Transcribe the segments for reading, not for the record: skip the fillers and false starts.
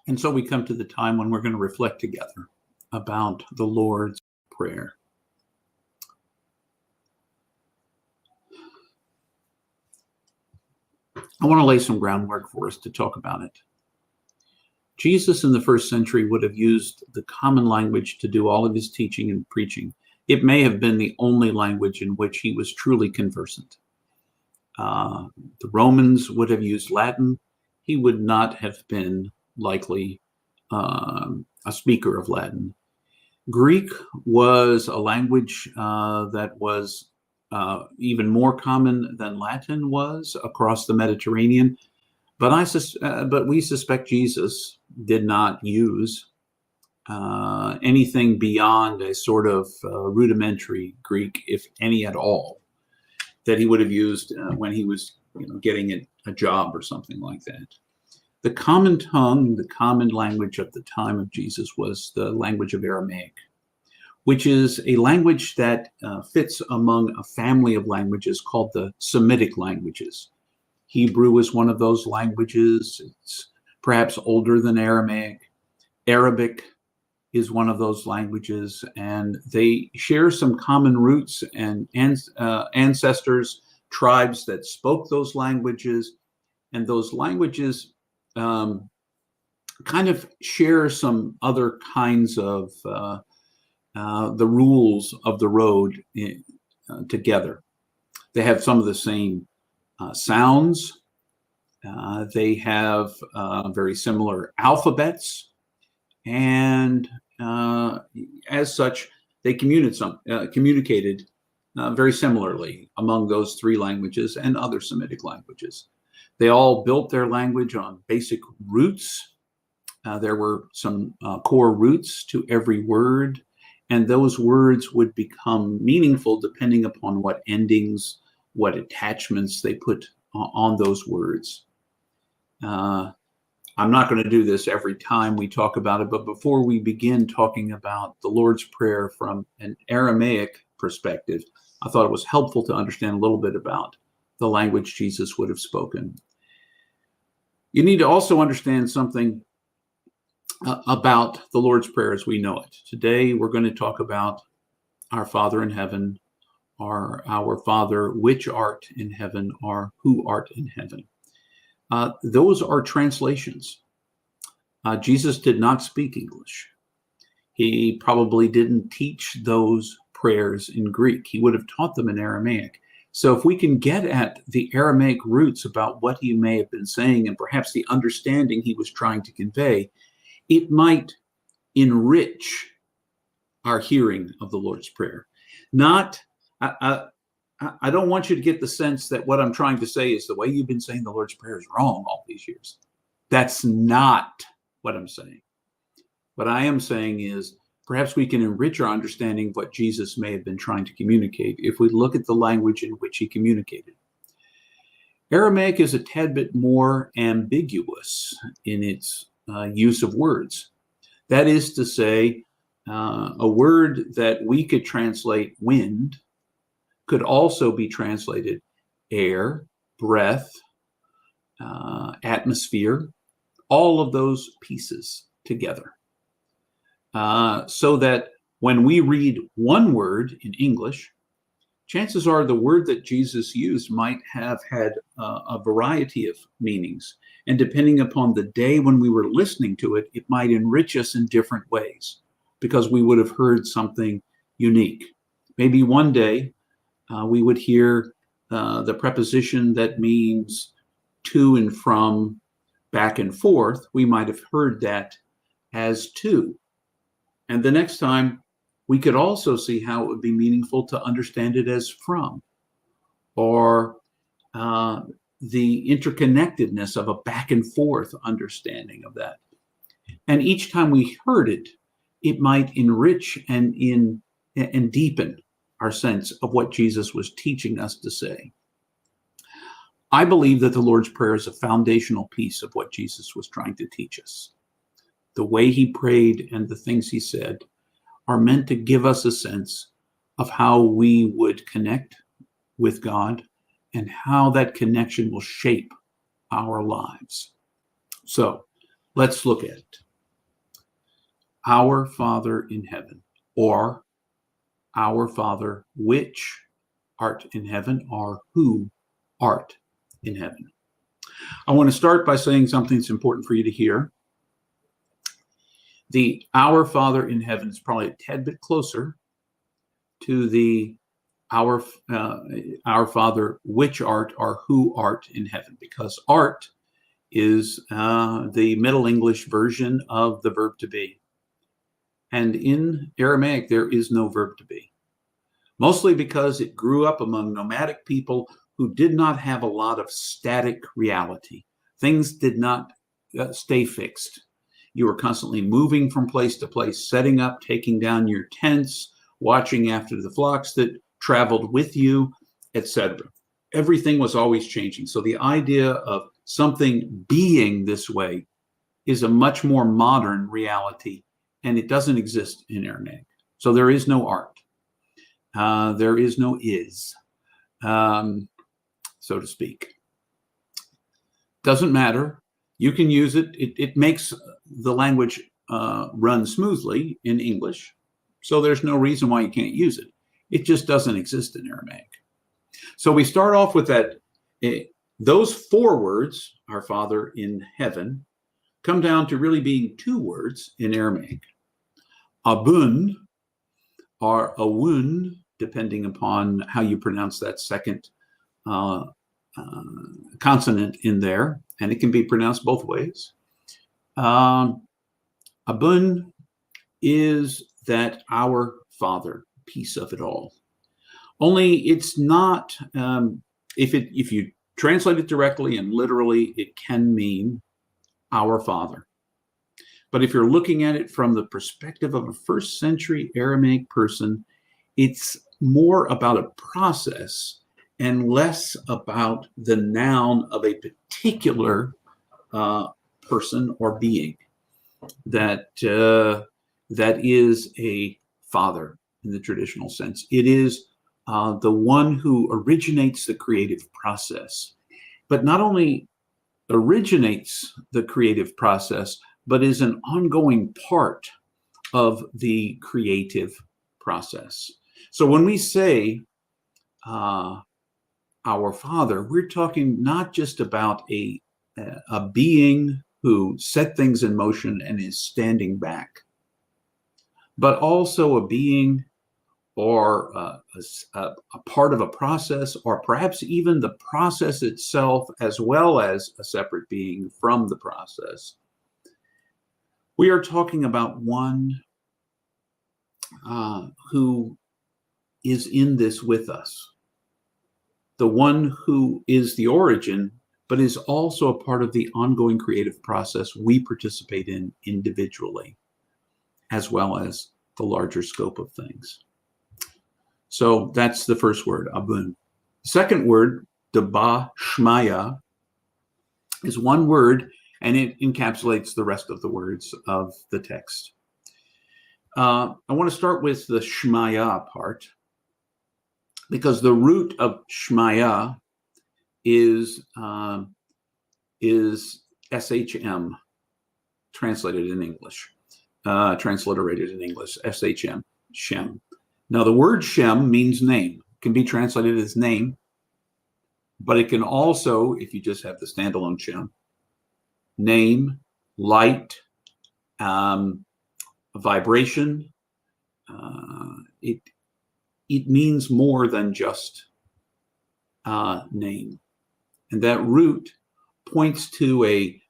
And so we come to the time when we're going to reflect together about the Lord's Prayer. I want to lay some groundwork for us to talk about it. Jesus in the first century would have used the common language to do all of his teaching and preaching. It may have been the only language in which he was truly conversant. The Romans would have used Latin. He would not have been likely a speaker of Latin. Greek was a language that was even more common than Latin was across the Mediterranean. But we suspect Jesus did not use anything beyond a sort of rudimentary Greek, if any at all, that he would have used when he was getting a job or something like that. The common tongue, the common language of the time of Jesus was the language of Aramaic, which is a language that fits among a family of languages called the Semitic languages. Hebrew is one of those languages. It's perhaps older than Aramaic. Arabic is one of those languages, and they share some common roots and ancestors, tribes that spoke those languages, and those languages kind of share some other kinds of the rules of the road together. They have some of the same sounds. They have very similar alphabets, and as such, they communicated very similarly among those three languages and other Semitic languages. They all built their language on basic roots. There were some core roots to every word, and those words would become meaningful depending upon what endings, what attachments they put on those words. I'm not going to do this every time we talk about it, but before we begin talking about the Lord's Prayer from an Aramaic perspective, I thought it was helpful to understand a little bit about the language Jesus would have spoken. You need to also understand something about the Lord's Prayer as we know it. Today, we're going to talk about our Father in heaven, or our Father which art in heaven, or who art in heaven. Those are translations. Jesus did not speak English. He probably didn't teach those prayers in Greek. He would have taught them in Aramaic. So if we can get at the Aramaic roots about what he may have been saying and perhaps the understanding he was trying to convey, it might enrich our hearing of the Lord's Prayer. I don't want you to get the sense that what I'm trying to say is the way you've been saying the Lord's Prayer is wrong all these years. That's not what I'm saying. What I am saying is perhaps we can enrich our understanding of what Jesus may have been trying to communicate if we look at the language in which he communicated. Aramaic is a tad bit more ambiguous in its use of words. That is to say, a word that we could translate wind could also be translated air, breath, atmosphere, all of those pieces together. So that when we read one word in English, chances are the word that Jesus used might have had a variety of meanings. And depending upon the day when we were listening to it, it might enrich us in different ways because we would have heard something unique. Maybe one day we would hear the preposition that means to and from, back and forth. We might have heard that as to. And the next time, we could also see how it would be meaningful to understand it as from, or the interconnectedness of a back and forth understanding of that. And each time we heard it, it might enrich and deepen our sense of what Jesus was teaching us to say. I believe that the Lord's Prayer is a foundational piece of what Jesus was trying to teach us. The way he prayed and the things he said are meant to give us a sense of how we would connect with God and how that connection will shape our lives. So Let's look at it. Our Father in heaven, or our Father which art in heaven, or who art in heaven. I want to start by saying something that's important for you to hear. The Our Father in heaven is probably a tad bit closer to the our Father which art or who art in heaven, because art is the Middle English version of the verb to be. And in Aramaic, there is no verb to be, mostly because it grew up among nomadic people who did not have a lot of static reality. Things did not stay fixed. You were constantly moving from place to place, setting up, taking down your tents, watching after the flocks that traveled with you, etc. Everything was always changing. So the idea of something being this way is a much more modern reality, and it doesn't exist in Aramaic. So there is no art. There is no is, so to speak. Doesn't matter. You can use it. It makes the language run smoothly in English. So there's no reason why you can't use it. It just doesn't exist in Aramaic. So we start off with that. Those four words, our Father in heaven, come down to really being two words in Aramaic. Abun, or awun, depending upon how you pronounce that second consonant in there, and it can be pronounced both ways. Abun is that our Father piece of it all. Only it's not, if you translate it directly and literally, it can mean our Father. But if you're looking at it from the perspective of a first century Aramaic person, it's more about a process and less about the noun of a particular person or being that is a father in the traditional sense. It is the one who originates the creative process, but not only originates the creative process, but is an ongoing part of the creative process. So when we say our Father, we're talking not just about a being who set things in motion and is standing back, but also a being or a part of a process, or perhaps even the process itself, as well as a separate being from the process. We are talking about one who is in this with us, the one who is the origin, but is also a part of the ongoing creative process we participate in individually, as well as the larger scope of things. So that's the first word, Abun. Second word, Daba Shmaya, is one word, and it encapsulates the rest of the words of the text. I want to start with the Shmaya part, because the root of Shmaya is SHM, translated in English, transliterated in English, SHM, Shem. Now, the word Shem means name. It can be translated as name, but it can also, if you just have the standalone Shem, name, light, vibration. It means more than just name. And that root points to a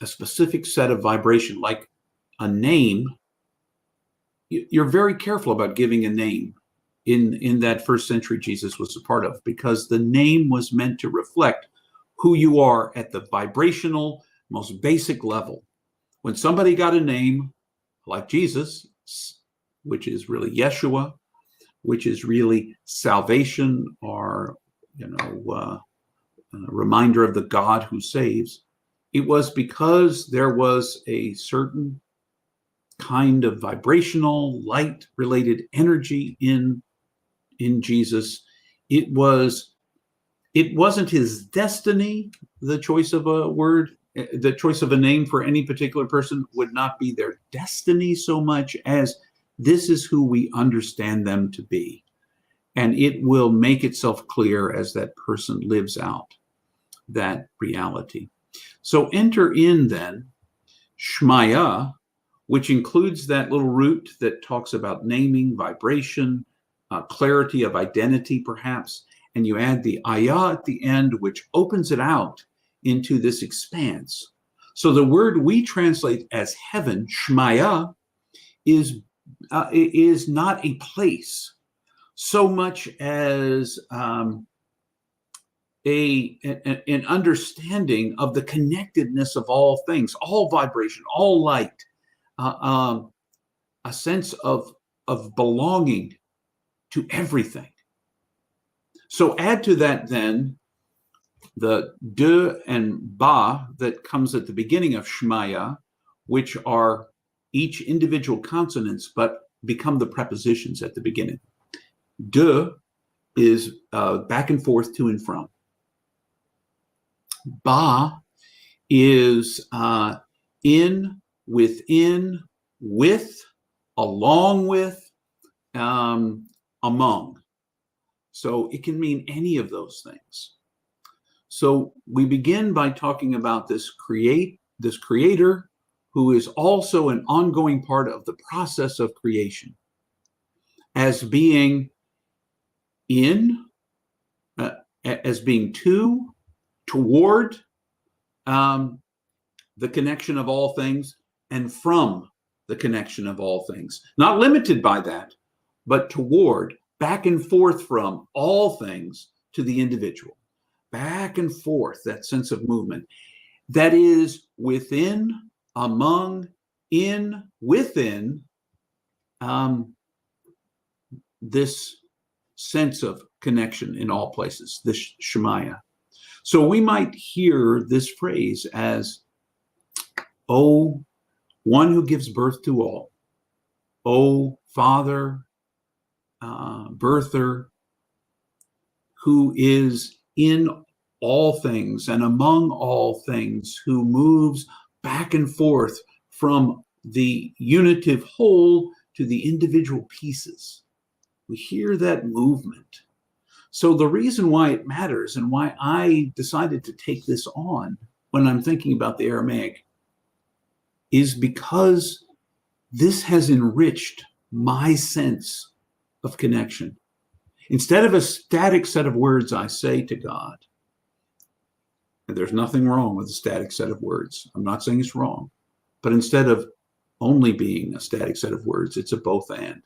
specific set of vibration, like a name. You're very careful about giving a name in that first century Jesus was a part of, because the name was meant to reflect who you are at the vibrational, most basic level. When somebody got a name like Jesus, which is really Yeshua, which is really salvation, or a reminder of the God who saves, it was because there was a certain kind of vibrational, light-related energy in Jesus. It wasn't his destiny, the choice of a word, the choice of a name for any particular person would not be their destiny so much as this is who we understand them to be. And it will make itself clear as that person lives out that reality. So enter in then Shmaya, which includes that little root that talks about naming, vibration, clarity of identity perhaps, and you add the ayah at the end, which opens it out into this expanse. So the word we translate as heaven, Shmaya, is not a place so much as an understanding of the connectedness of all things, all vibration, all light, a sense of belonging to everything. So add to that then the de and ba that comes at the beginning of Shmaya, which are each individual consonants but become the prepositions at the beginning. De is back and forth, to and from. Ba is in, within, with, along with, among. So it can mean any of those things. So we begin by talking about this creator who is also an ongoing part of the process of creation as being in, as being toward the connection of all things and from the connection of all things. Not limited by that, but toward, back and forth from all things to the individual. Back and forth, that sense of movement. That is within, among, in, within this sense of connection in all places, this Shemaya. So we might hear this phrase as, O one who gives birth to all, O Father, birther, who is in all things and among all things, who moves back and forth from the unitive whole to the individual pieces. We hear that movement. So the reason why it matters and why I decided to take this on when I'm thinking about the Aramaic is because this has enriched my sense of connection. Instead of a static set of words I say to God, and there's nothing wrong with a static set of words. I'm not saying it's wrong, but instead of only being a static set of words, it's a both and.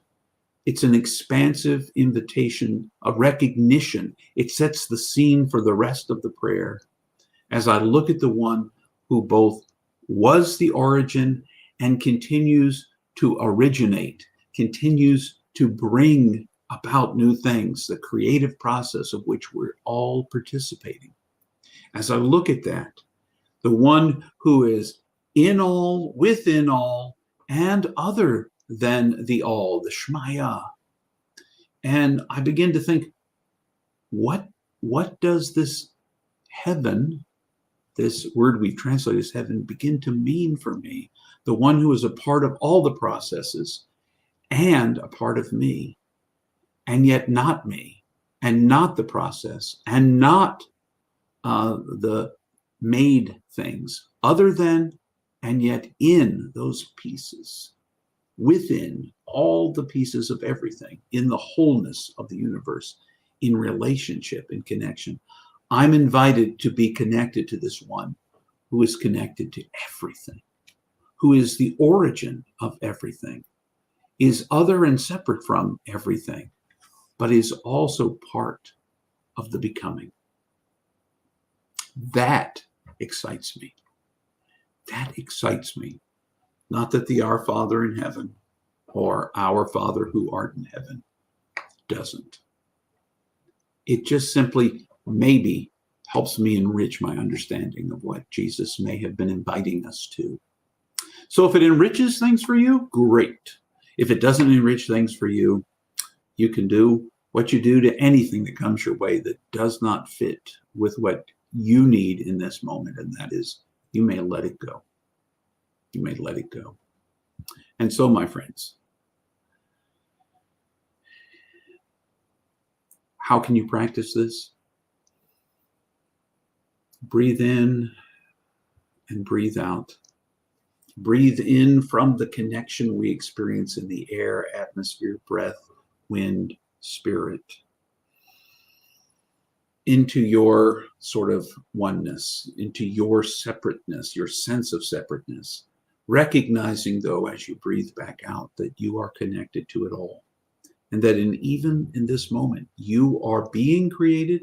It's an expansive invitation, a recognition. It sets the scene for the rest of the prayer as I look at the one who both was the origin and continues to originate, continues to bring about new things, the creative process of which we're all participating. As I look at that, the one who is in all, within all, and other than the all, the Shmaya. And I begin to think, what does this heaven, this word we've translated as heaven, begin to mean for me? The one who is a part of all the processes and a part of me, and yet not me, and not the process, and not the made things, other than and yet in those pieces, within all the pieces of everything, in the wholeness of the universe, in relationship and connection. I'm invited to be connected to this one who is connected to everything, who is the origin of everything, is other and separate from everything, but is also part of the becoming. That excites me. That excites me. Not that the Our Father in heaven or Our Father who art in heaven doesn't. It just simply maybe helps me enrich my understanding of what Jesus may have been inviting us to. So if it enriches things for you, great. If it doesn't enrich things for you, you can do what you do to anything that comes your way that does not fit with what you need in this moment, and that is you may let it go. You may let it go. And so, my friends, how can you practice this? Breathe in and breathe out. Breathe in from the connection we experience in the air, atmosphere, breath, wind, spirit, into your sort of oneness, into your separateness, your sense of separateness, recognizing, though, as you breathe back out, that you are connected to it all, and that even in this moment, you are being created,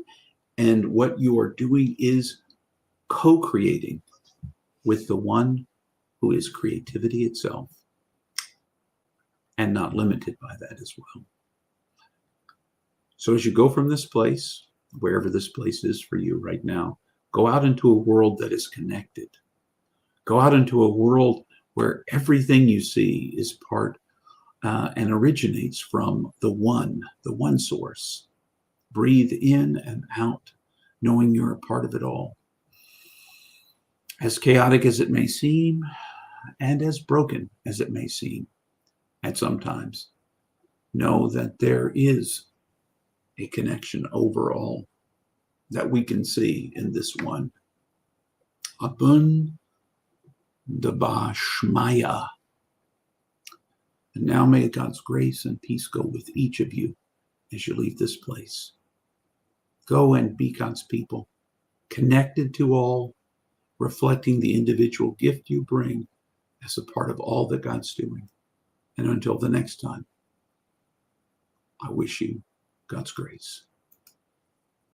and what you are doing is co-creating with the one who is creativity itself, and not limited by that as well. So as you go from this place, wherever this place is for you right now, go out into a world that is connected. Go out into a world where everything you see is part and originates from the one source. Breathe in and out, knowing you're a part of it all. As chaotic as it may seem, and as broken as it may seem at sometimes, know that there is a connection overall that we can see in this one. Abun Daba Shmaya. And now may God's grace and peace go with each of you as you leave this place. Go and be God's people, connected to all, reflecting the individual gift you bring as a part of all that God's doing. And until the next time, I wish you God's grace.